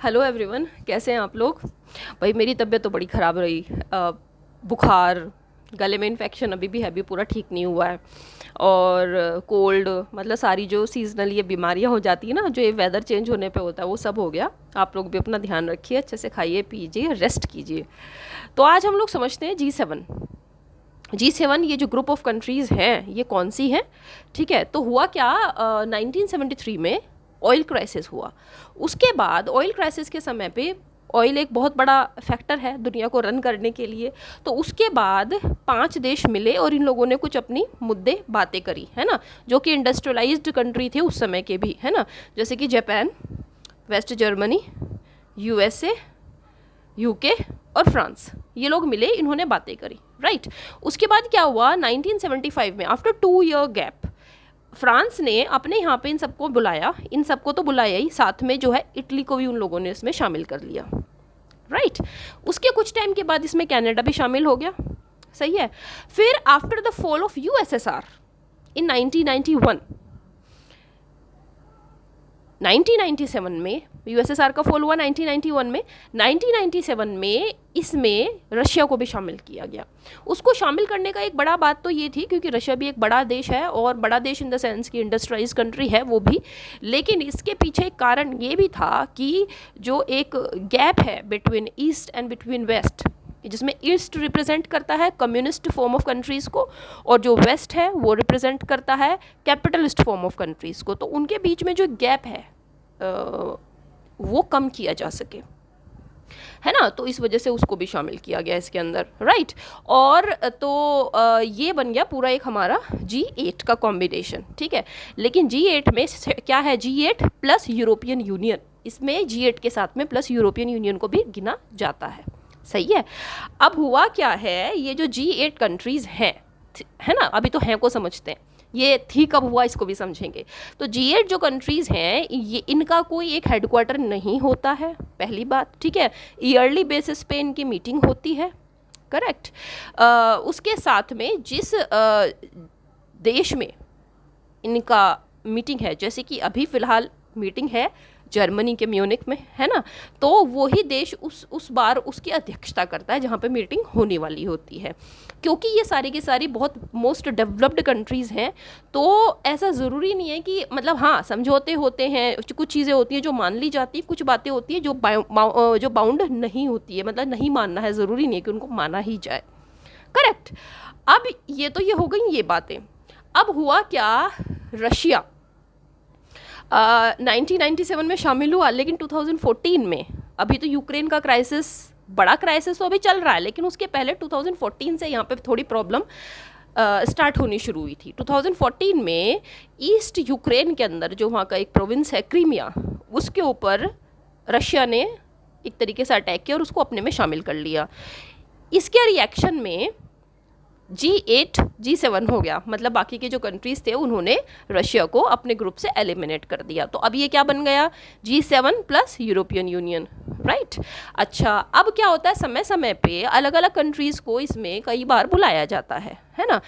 Hello everyone, कैसे हैं आप लोग। भाई मेरी तबीयत तो बड़ी ख़राब रही। बुखार, गले में इन्फेक्शन अभी भी है, अभी पूरा ठीक नहीं हुआ है। और कोल्ड, मतलब सारी जो सीजनल ये बीमारियां हो जाती है ना, जो ये वेदर चेंज होने पे होता है, वो सब हो गया। आप लोग भी अपना ध्यान रखिए, अच्छे से खाइए पीजिए, रेस्ट कीजिए। तो आज हम लोग समझते हैं G7। ये जो ग्रुप ऑफ कंट्रीज़ हैं ये कौन सी हैं। ठीक है, तो हुआ क्या, 1973 में ऑयल क्राइसिस हुआ। उसके बाद ऑयल क्राइसिस के समय पे ऑयल एक बहुत बड़ा फैक्टर है दुनिया को रन करने के लिए। तो उसके बाद 5 देश मिले और इन लोगों ने कुछ अपनी मुद्दे बातें करी, है ना, जो कि इंडस्ट्रियलाइज्ड कंट्री थे उस समय के भी, है ना, जैसे कि Japan, West Germany, USA, UK और फ्रांस। ये लोग मिले, इन्होंने बातें करी, राइट। उसके बाद क्या हुआ, 1975 में आफ्टर 2 ईयर गैप फ्रांस ने अपने यहाँ पे इन सबको बुलाया। इन सबको तो बुलाया ही, साथ में जो है इटली को भी उन लोगों ने इसमें शामिल कर लिया, राइट। उसके कुछ टाइम के बाद इसमें कनाडा भी शामिल हो गया, सही है। फिर after the fall of USSR in 1997 में, यूएसएसआर का फॉल हुआ 1991 में, 1997 में इसमें रशिया को भी शामिल किया गया। उसको शामिल करने का एक बड़ा बात तो ये थी क्योंकि रशिया भी एक बड़ा देश है, और बड़ा देश इन द सेंस की इंडस्ट्रियलाइज कंट्री है वो भी। लेकिन इसके पीछे एक कारण ये भी था कि जो एक गैप है between east and between west, जिसमें ईस्ट रिप्रेजेंट करता है कम्युनिस्ट फॉर्म ऑफ कंट्रीज़ को, और जो वेस्ट है वो रिप्रेजेंट करता है कैपिटलिस्ट फॉर्म ऑफ कंट्रीज़ को। तो उनके बीच में जो गैप है वो कम किया जा सके, है ना, तो इस वजह से उसको भी शामिल किया गया इसके अंदर, राइट। और तो ये बन गया पूरा एक हमारा G8 का कॉम्बिनेशन, ठीक है। लेकिन G8 में क्या है, G8 प्लस यूरोपियन यूनियन, इसमें G8 के साथ में प्लस यूरोपियन यूनियन को भी गिना जाता है, सही है। अब हुआ क्या है, ये जो G8 कंट्रीज़ हैं, है ना, अभी तो हैं को समझते हैं, ये थी कब हुआ इसको भी समझेंगे। तो G8 जो कंट्रीज़ हैं ये, इनका कोई एक हेडक्वार्टर नहीं होता है, पहली बात, ठीक है। ईयरली बेसिस पे इनकी मीटिंग होती है, करेक्ट। उसके साथ में जिस देश में इनका मीटिंग है, जैसे कि अभी फ़िलहाल मीटिंग है जर्मनी के म्यूनिक में, है ना, तो वही देश उस बार उसकी अध्यक्षता करता है जहाँ पे मीटिंग होने वाली होती है। क्योंकि ये सारी की सारी बहुत मोस्ट डेवलप्ड कंट्रीज़ हैं, तो ऐसा ज़रूरी नहीं है कि, मतलब हाँ, समझौते होते हैं, कुछ चीज़ें होती हैं जो मान ली जाती हैं, कुछ बातें होती हैं जो बाउंड नहीं होती है, मतलब नहीं मानना है, ज़रूरी नहीं है कि उनको माना ही जाए, करेक्ट। अब ये तो ये हो गई ये बातें। अब हुआ क्या, रशिया 1997 में शामिल हुआ, लेकिन 2014 में, अभी तो यूक्रेन का क्राइसिस, बड़ा क्राइसिस तो अभी चल रहा है, लेकिन उसके पहले 2014 से यहाँ पे थोड़ी प्रॉब्लम स्टार्ट होनी शुरू हुई थी। 2014 में ईस्ट यूक्रेन के अंदर जो वहाँ का एक प्रोविंस है क्रीमिया, उसके ऊपर रशिया ने एक तरीके से अटैक किया और उसको अपने में शामिल कर लिया। इसके रिएक्शन में G8 G7 हो गया, मतलब बाकी के जो कंट्रीज़ थे उन्होंने रशिया को अपने ग्रुप से एलिमिनेट कर दिया। तो अब ये क्या बन गया, G7 plus European union, right. अच्छा, अब क्या होता है, समय समय पे अलग अलग कंट्रीज़ को इसमें कई बार बुलाया जाता है ना।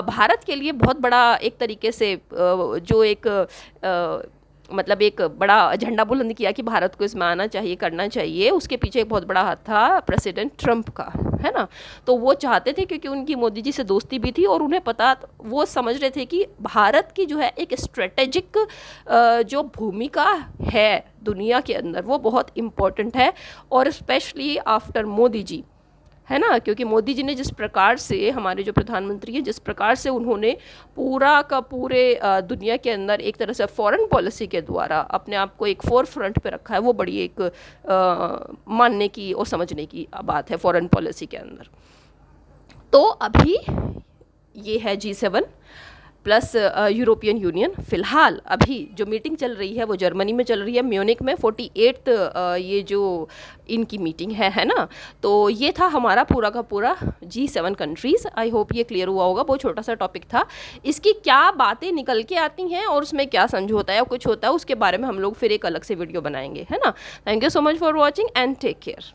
भारत के लिए बहुत बड़ा एक तरीके से जो एक मतलब एक बड़ा झंडा बुलंद किया कि भारत को इसमें आना चाहिए, करना चाहिए, उसके पीछे एक बहुत बड़ा हाथ था प्रेसिडेंट ट्रंप का, है ना। तो वो चाहते थे, क्योंकि उनकी मोदी जी से दोस्ती भी थी और उन्हें पता, वो समझ रहे थे कि भारत की जो है एक स्ट्रेटेजिक जो भूमिका है दुनिया के अंदर वो बहुत इम्पोर्टेंट है, और स्पेशली आफ्टर मोदी जी, है ना। क्योंकि मोदी जी ने जिस प्रकार से, हमारे जो प्रधानमंत्री हैं, जिस प्रकार से उन्होंने पूरा का पूरे दुनिया के अंदर एक तरह से फॉरेन पॉलिसी के द्वारा अपने आप को एक फोर फ्रंट पे रखा है, वो बड़ी एक मानने की और समझने की बात है फॉरेन पॉलिसी के अंदर। तो अभी ये है G7 प्लस यूरोपियन यूनियन। फ़िलहाल अभी जो मीटिंग चल रही है वो जर्मनी में चल रही है, म्यूनिक में, 48 ये जो इनकी मीटिंग है ना। तो ये था हमारा पूरा का पूरा G7 कंट्रीज़। आई होप ये क्लियर हुआ होगा, बहुत छोटा सा टॉपिक था। इसकी क्या बातें निकल के आती हैं और उसमें क्या समझौता है या कुछ होता है, उसके बारे में हम लोग फिर एक अलग से वीडियो बनाएंगे, है ना। Thank you so much for watching and take care.